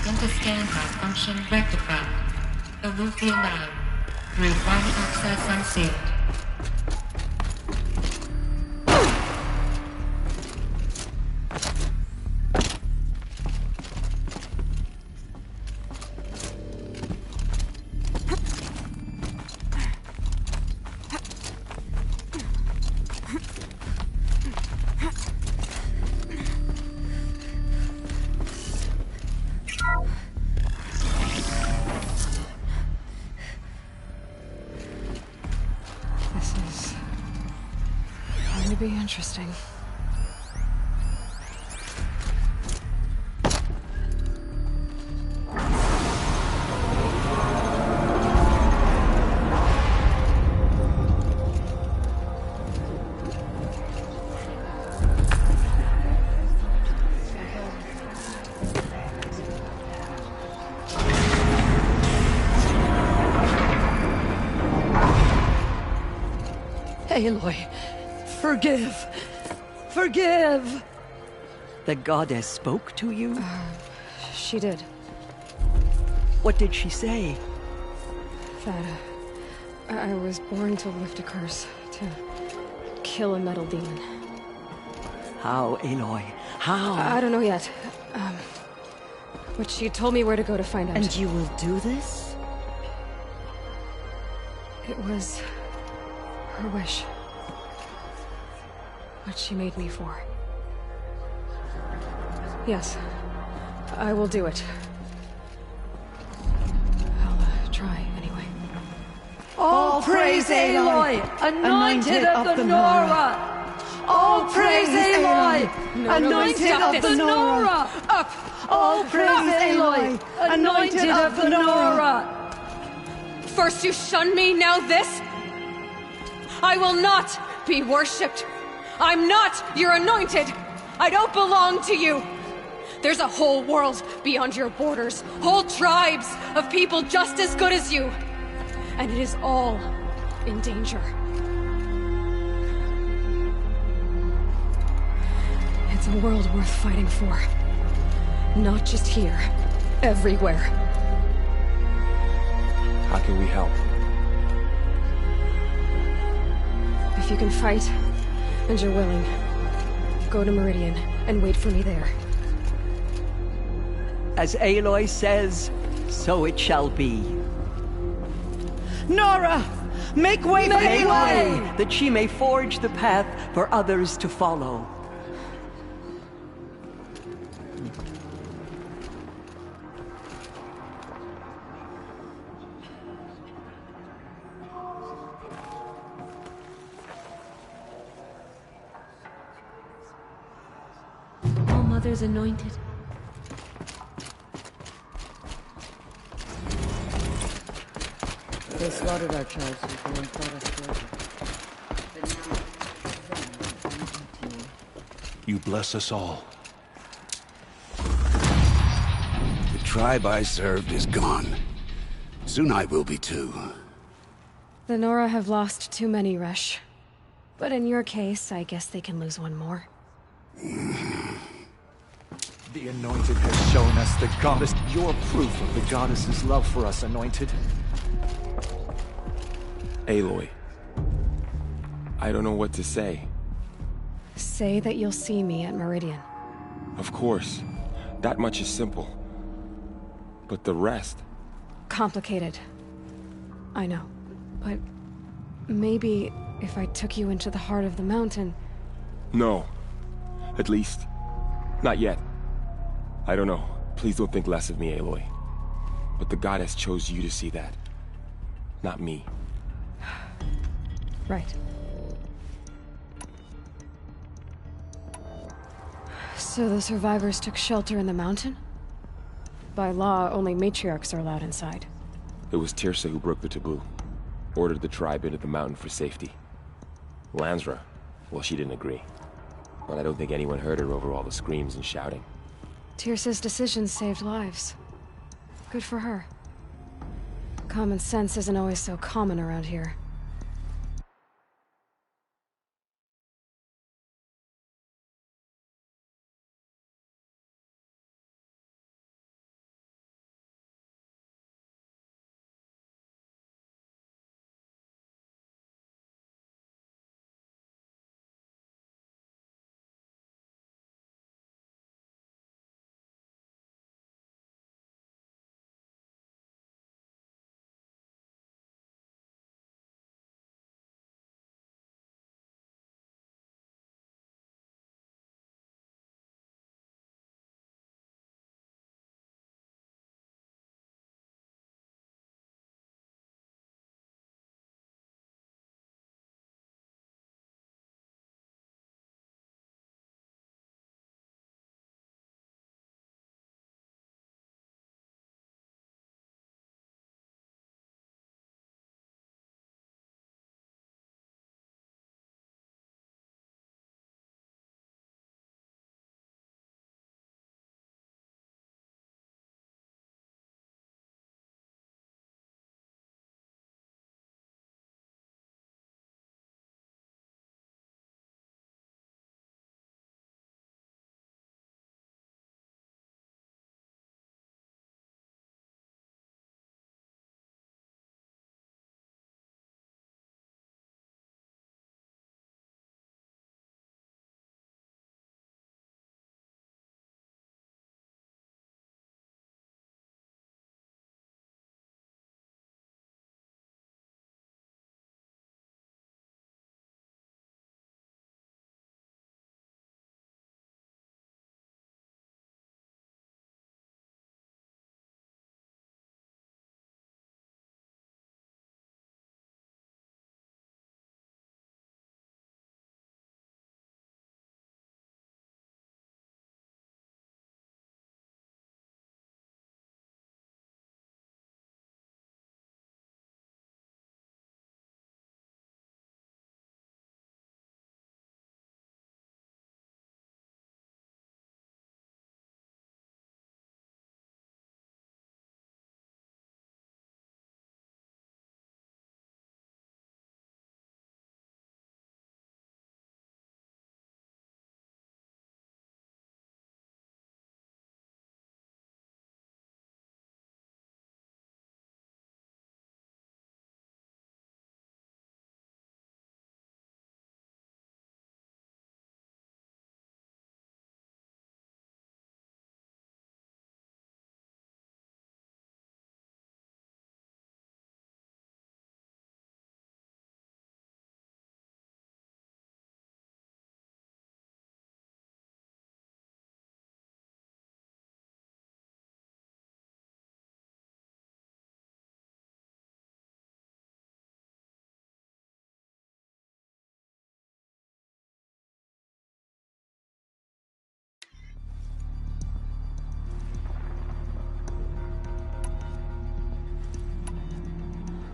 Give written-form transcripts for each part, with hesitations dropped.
Center scan malfunction rectified. Eluthi allowed. Route 1 access unsealed. Be interesting. Aloy, forgive! Forgive! The goddess spoke to you? She did. What did she say? That I was born to lift a curse, to kill a metal demon. How, Aloy? How? I don't know yet. But she told me where to go to find out. And you will do this? It was her wish. What she made me for. Yes, I will do it. I'll try anyway. All praise Aloy, anointed of the Nora! All praise Aloy, anointed of the Nora! Up! All praise Aloy, anointed of the Nora! First you shun me, now this? I will not be worshipped. I'm not your anointed. I don't belong to you. There's a whole world beyond your borders, whole tribes of people just as good as you. And it is all in danger. It's a world worth fighting for. Not just here, everywhere. How can we help? If you can fight, and you're willing, go to Meridian and wait for me there. As Aloy says, so it shall be. Nora! Make way for Aloy! That she may forge the path for others to follow. Mother's anointed. They slaughtered our tribes before and fought us forever. You bless us all. The tribe I served is gone. Soon I will be too. The Nora have lost too many, Resh. But in your case, I guess they can lose one more. The Anointed has shown us the goddess. You're proof of the goddess's love for us, Anointed. Aloy. I don't know what to say. Say that you'll see me at Meridian. Of course. That much is simple. But the rest... Complicated. I know. But maybe if I took you into the heart of the mountain... No. At least, not yet. I don't know. Please don't think less of me, Aloy. But the goddess chose you to see that. Not me. Right. So the survivors took shelter in the mountain? By law, only matriarchs are allowed inside. It was Tirsa who broke the taboo. Ordered the tribe into the mountain for safety. Lansra, well, she didn't agree. But I don't think anyone heard her over all the screams and shouting. Tirsa's decisions saved lives. Good for her. Common sense isn't always so common around here.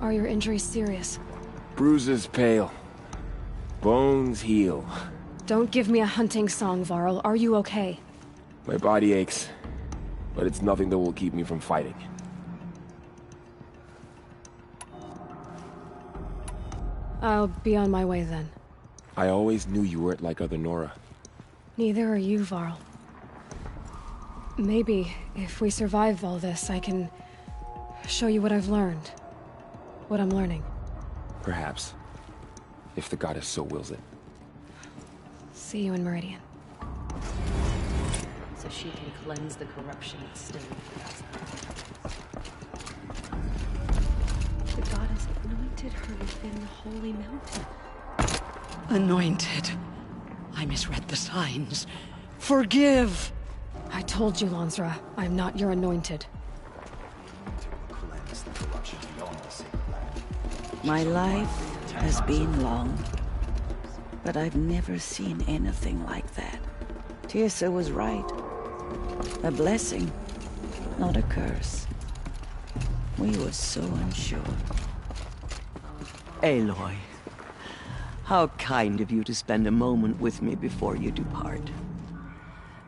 Are your injuries serious? Bruises pale. Bones heal. Don't give me a hunting song, Varl. Are you okay? My body aches, but it's nothing that will keep me from fighting. I'll be on my way then. I always knew you weren't like other Nora. Neither are you, Varl. Maybe, if we survive all this, I can show you what I've learned. What I'm learning. Perhaps. If the goddess so wills it. See you in Meridian. So she can cleanse the corruption that's still within us. The goddess anointed her within the holy mountain. Anointed. I misread the signs. Forgive! I told you, Lansra, I'm not your anointed. My life has been long, but I've never seen anything like that. Tirsa was right. A blessing, not a curse. We were so unsure. Aloy, how kind of you to spend a moment with me before you depart.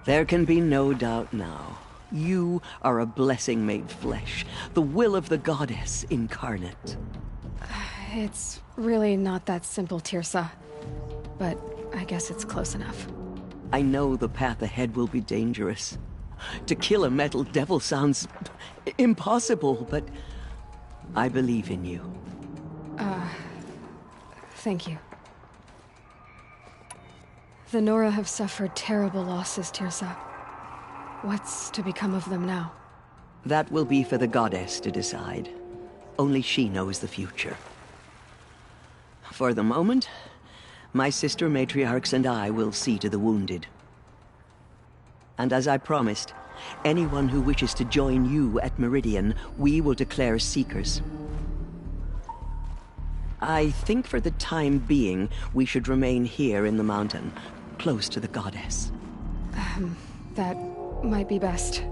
There can be no doubt now. You are a blessing made flesh, the will of the goddess incarnate. It's really not that simple, Tirsa. But I guess it's close enough. I know the path ahead will be dangerous. To kill a metal devil sounds impossible, but I believe in you. Thank you. The Nora have suffered terrible losses, Tirsa. What's to become of them now? That will be for the goddess to decide. Only she knows the future. For the moment, my sister matriarchs and I will see to the wounded. And as I promised, anyone who wishes to join you at Meridian, we will declare seekers. I think for the time being, we should remain here in the mountain, close to the goddess. That might be best.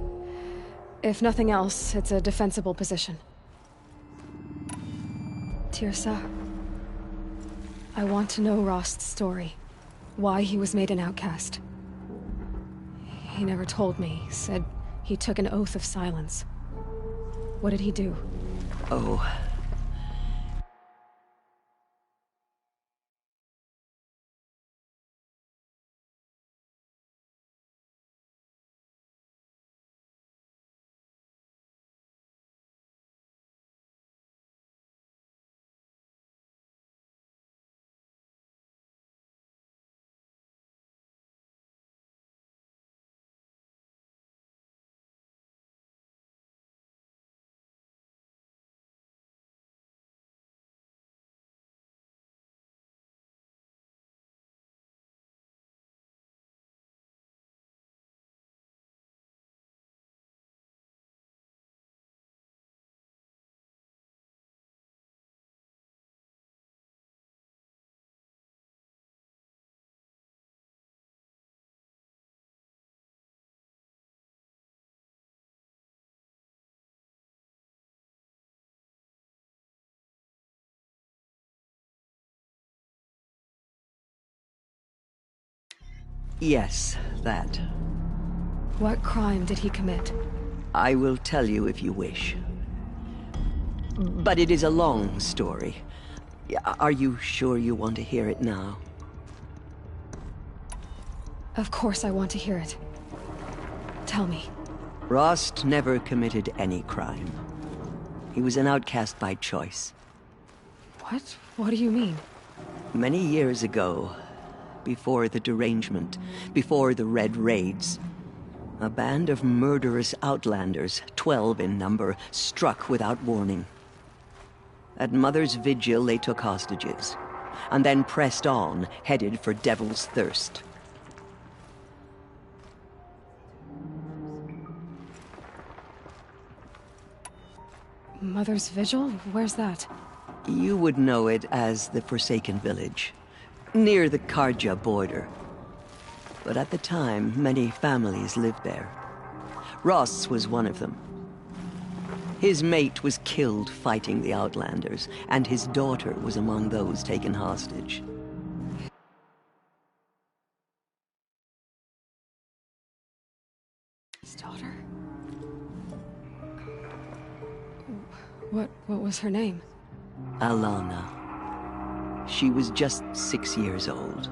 If nothing else, it's a defensible position. Tirsa, I want to know Rost's story. Why he was made an outcast. He never told me. Said he took an oath of silence. What did he do? Oh. Yes, that. What crime did he commit? I will tell you if you wish. But it is a long story. Are you sure you want to hear it now? Of course I want to hear it. Tell me. Rost never committed any crime. He was an outcast by choice. What? What do you mean? Many years ago, before the derangement, before the Red Raids, a band of murderous outlanders, 12 in number, struck without warning. At Mother's Vigil, they took hostages, and then pressed on, headed for Devil's Thirst. Mother's Vigil? Where's that? You would know it as the Forsaken Village, near the Karja border. But at the time, many families lived there. Ross was one of them. His mate was killed fighting the Outlanders, and his daughter was among those taken hostage. His daughter? What was her name? Alana. She was just 6 years old.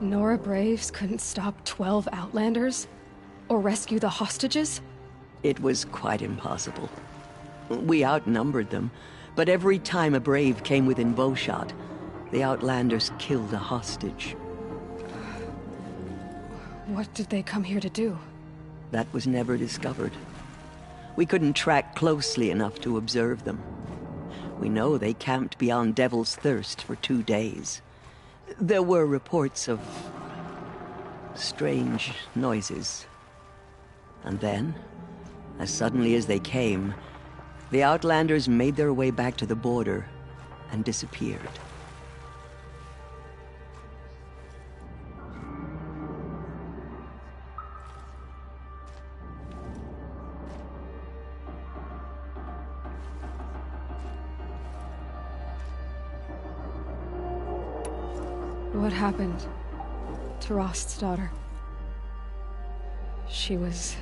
Nora Braves couldn't stop 12 Outlanders? Or rescue the hostages? It was quite impossible. We outnumbered them, but every time a Brave came within bowshot, the Outlanders killed a hostage. What did they come here to do? That was never discovered. We couldn't track closely enough to observe them. We know they camped beyond Devil's Thirst for 2 days. There were reports of strange noises. And then, as suddenly as they came, the Outlanders made their way back to the border and disappeared. What happened to Rost's daughter? She was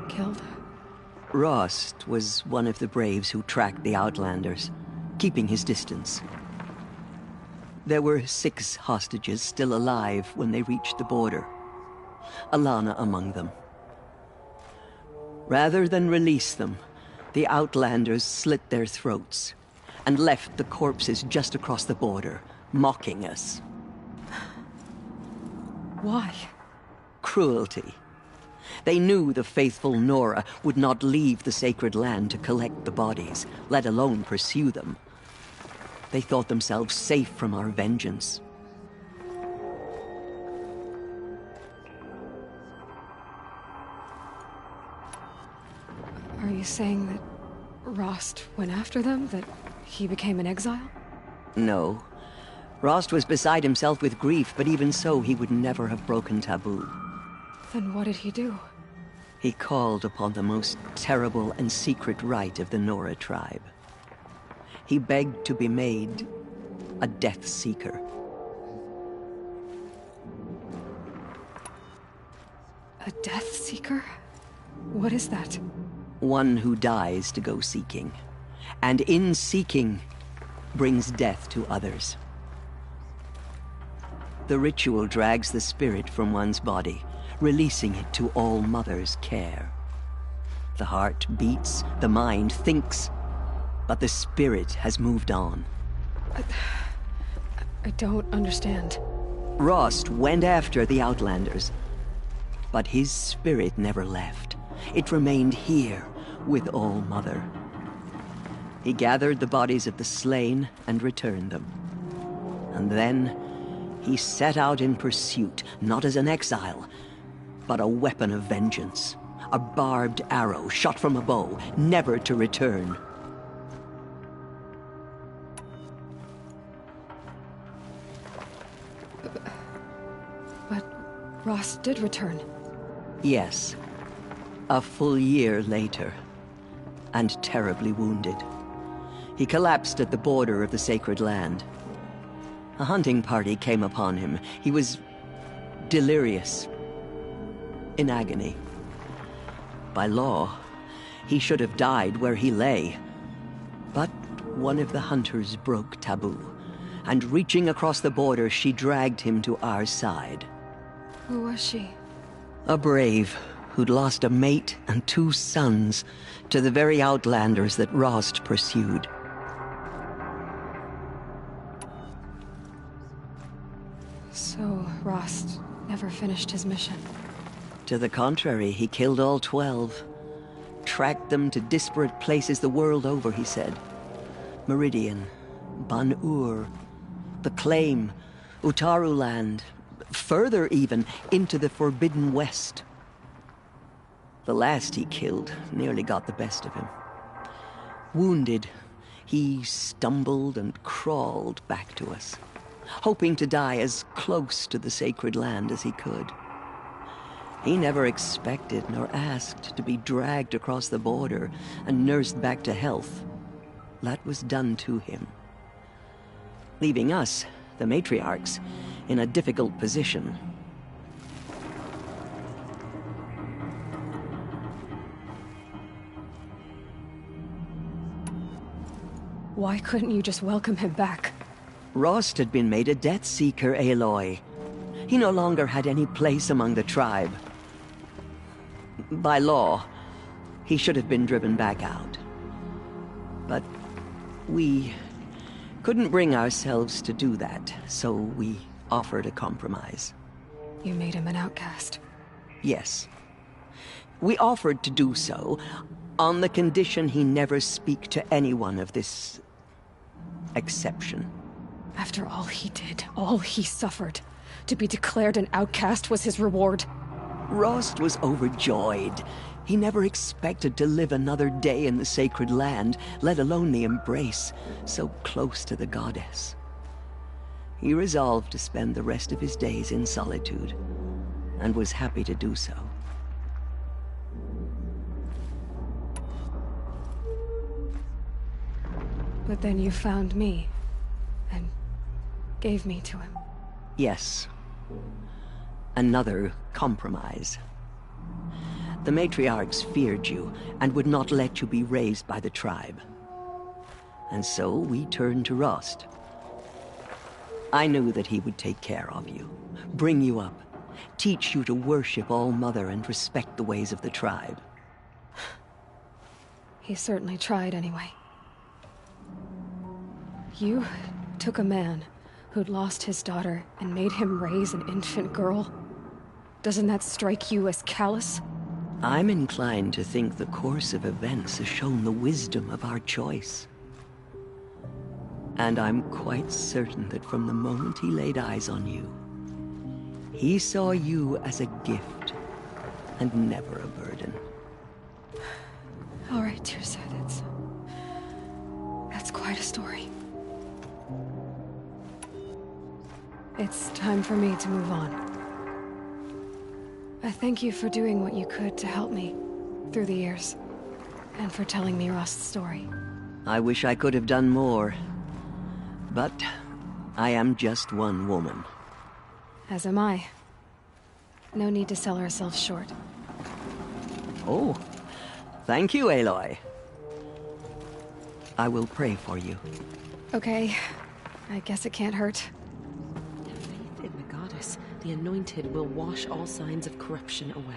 killed? Rost was one of the Braves who tracked the Outlanders, keeping his distance. There were 6 hostages still alive when they reached the border, Alana among them. Rather than release them, the Outlanders slit their throats and left the corpses just across the border, mocking us. Why? Cruelty. They knew the faithful Nora would not leave the sacred land to collect the bodies, let alone pursue them. They thought themselves safe from our vengeance. Are you saying that Rost went after them? That he became an exile? No. Rost was beside himself with grief, but even so, he would never have broken taboo. Then what did he do? He called upon the most terrible and secret rite of the Nora tribe. He begged to be made a Death Seeker. A Death Seeker? What is that? One who dies to go seeking, and in seeking, brings death to others. The ritual drags the spirit from one's body, releasing it to All Mother's care. The heart beats, the mind thinks, but the spirit has moved on. I don't understand. Rost went after the Outlanders, but his spirit never left. It remained here with All Mother. He gathered the bodies of the slain and returned them. And then he set out in pursuit, not as an exile, but a weapon of vengeance. A barbed arrow shot from a bow, never to return. But Rost did return. Yes. A full year later, and terribly wounded. He collapsed at the border of the sacred land. A hunting party came upon him. He was delirious, in agony. By law, he should have died where he lay. But one of the hunters broke taboo, and reaching across the border, she dragged him to our side. Who was she? A brave who'd lost a mate and 2 sons to the very outlanders that Rost pursued. So, Rost never finished his mission. To the contrary, he killed all 12. Tracked them to disparate places the world over, he said. Meridian, Ban-Ur, the Claim, Utaru Land, further even, into the Forbidden West. The last he killed nearly got the best of him. Wounded, he stumbled and crawled back to us, hoping to die as close to the sacred land as he could. He never expected nor asked to be dragged across the border and nursed back to health. That was done to him, leaving us, the matriarchs, in a difficult position. Why couldn't you just welcome him back? Rost had been made a Death Seeker, Aloy. He no longer had any place among the tribe. By law, he should have been driven back out. But we couldn't bring ourselves to do that, so we offered a compromise. You made him an outcast. Yes. We offered to do so on the condition he never speak to anyone of this exception. After all he did, all he suffered, to be declared an outcast was his reward. Rost was overjoyed. He never expected to live another day in the sacred land, let alone the embrace, so close to the goddess. He resolved to spend the rest of his days in solitude, and was happy to do so. But then you found me, and gave me to him. Yes. Another compromise. The matriarchs feared you, and would not let you be raised by the tribe. And so we turned to Rost. I knew that he would take care of you, bring you up, teach you to worship All-Mother and respect the ways of the tribe. He certainly tried anyway. You took a man who'd lost his daughter and made him raise an infant girl. Doesn't that strike you as callous? I'm inclined to think the course of events has shown the wisdom of our choice. And I'm quite certain that from the moment he laid eyes on you, he saw you as a gift and never a burden. All right, Tirsa, that's quite a story. It's time for me to move on. I thank you for doing what you could to help me through the years, and for telling me Rost's story. I wish I could have done more, but I am just one woman. As am I. No need to sell ourselves short. Oh, thank you, Aloy. I will pray for you. Okay, I guess it can't hurt. Faith in the goddess, the anointed will wash all signs of corruption away.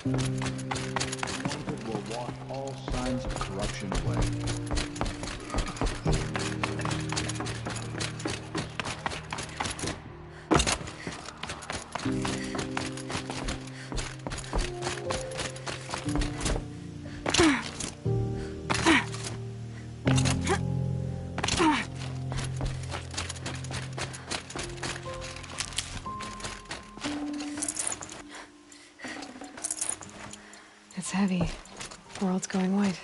Anointed will wash all signs of corruption away. It's heavy. World's going white.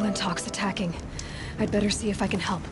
Glintock's attacking. I'd better see if I can help.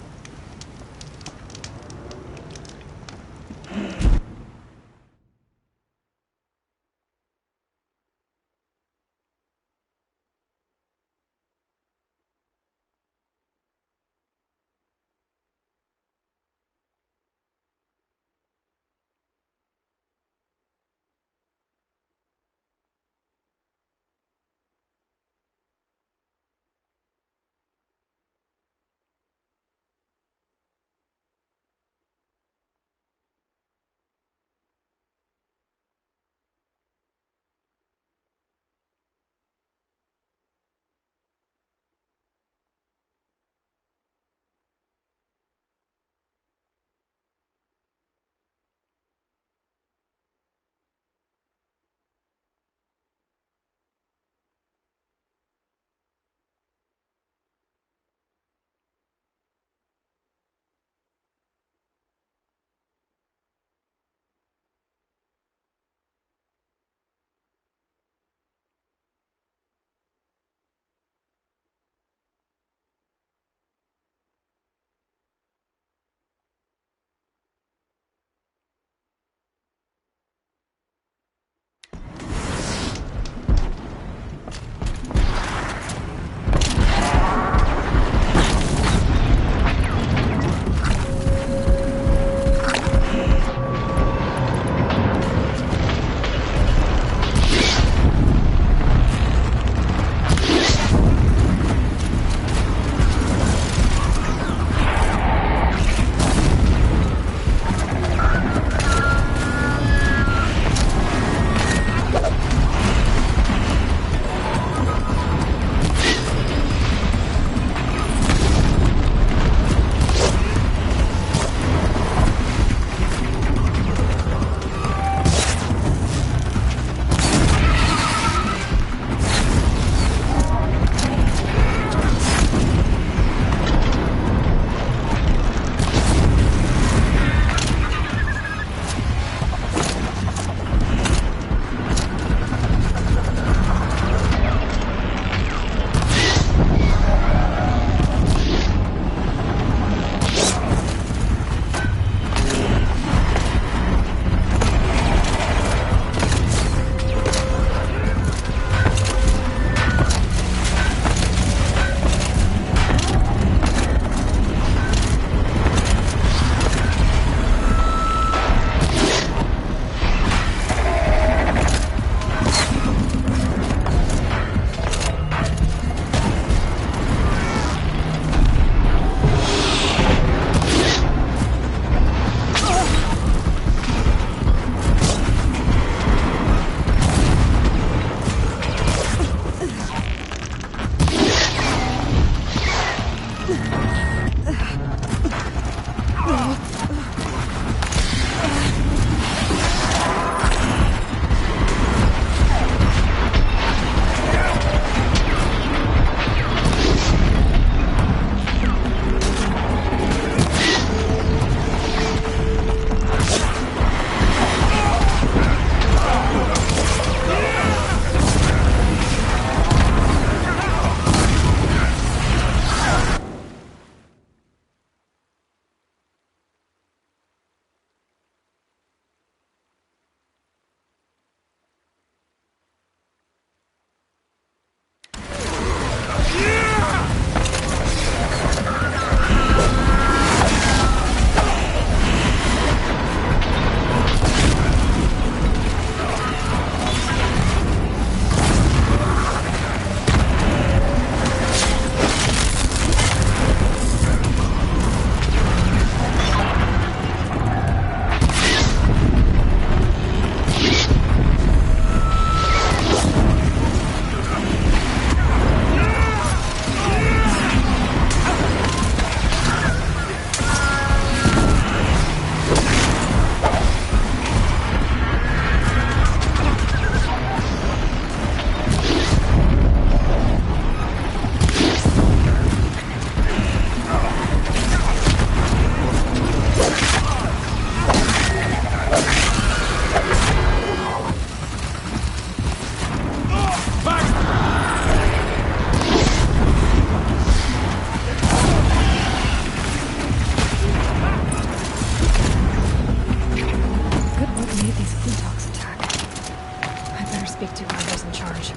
speak to whoever's in charge.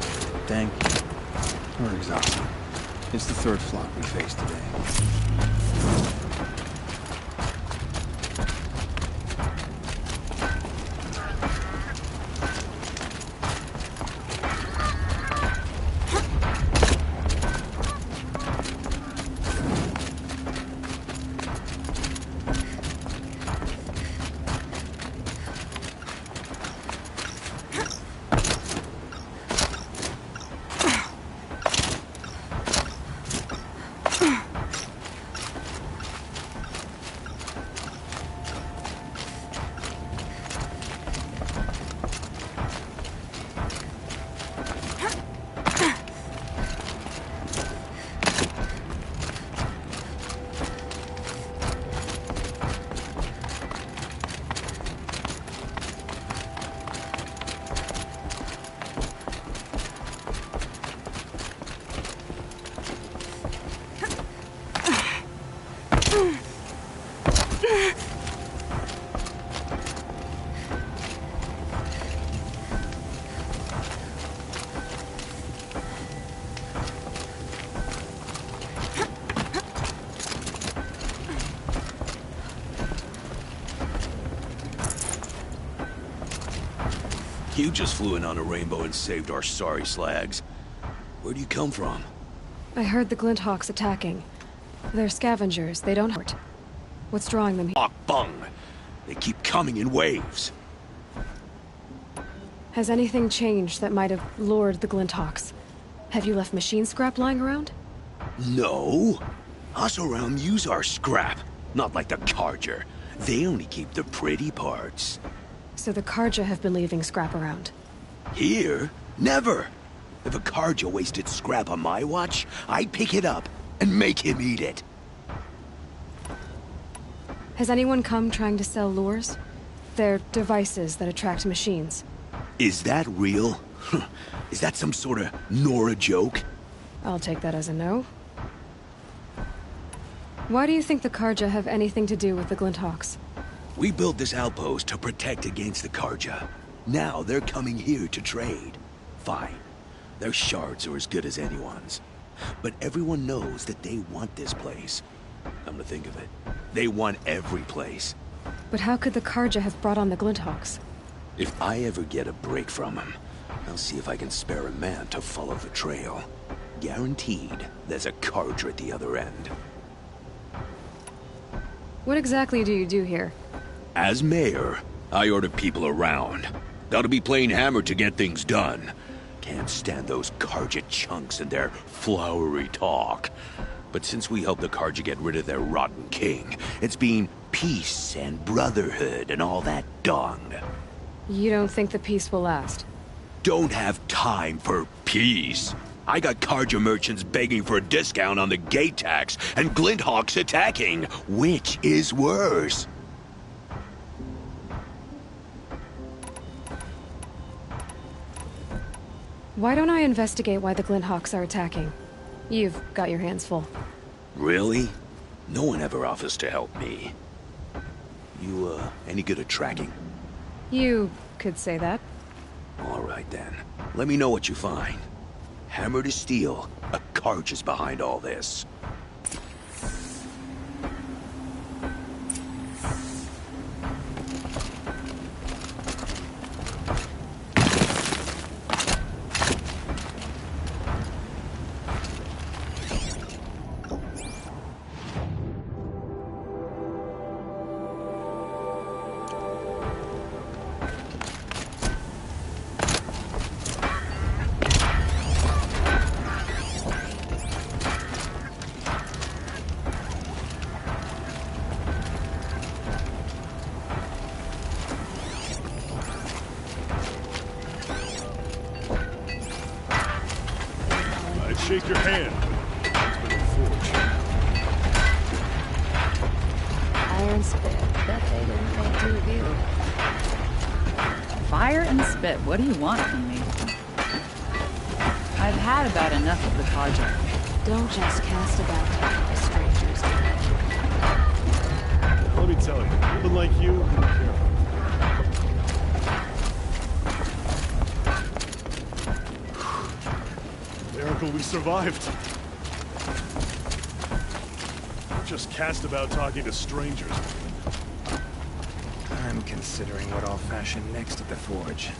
Thank you. We're exhausted. It's the third flop we faced today. You just flew in on a rainbow and saved our sorry slags. Where do you come from? I heard the Glinthawks attacking. They're scavengers, they don't hurt. What's drawing them here? Ah, bung! They keep coming in waves. Has anything changed that might have lured the Glinthawks? Have you left machine scrap lying around? No. Us around use our scrap. Not like the Carja. They only keep the pretty parts. So the Carja have been leaving scrap around. Here? Never! If a Carja wasted scrap on my watch, I'd pick it up and make him eat it. Has anyone come trying to sell lures? They're devices that attract machines. Is that real? Is that some sort of Nora joke? I'll take that as a no. Why do you think the Carja have anything to do with the Glinthawks? We built this outpost to protect against the Carja. Now they're coming here to trade. Fine. Their shards are as good as anyone's. But everyone knows that they want this place. Come to think of it, they want every place. But how could the Carja have brought on the Glinthawks? If I ever get a break from them, I'll see if I can spare a man to follow the trail. Guaranteed, there's a Carja at the other end. What exactly do you do here? As mayor, I order people around. Gotta be plain hammered to get things done. Can't stand those Carja chunks and their flowery talk. But since we helped the Carja get rid of their rotten king, it's been peace and brotherhood and all that dung. You don't think the peace will last? Don't have time for peace. I got Carja merchants begging for a discount on the gate tax and Glinthawks attacking. Which is worse? Why don't I investigate why the Glinthawks are attacking? You've got your hands full. Really? No one ever offers to help me. You, any good at tracking? You could say that. All right, then. Let me know what you find. Hammer to steel, a Carja is behind all this. Shake your hand. Iron spit. Bet they didn't think too of you. Fire and spit. What do you want from me? I've had about enough of the Carja. Don't just cast about talking to strangers. Let me tell you, women like you, be careful. survived. You're just cast about talking to strangers. I'm considering what I'll fashion next at the forge.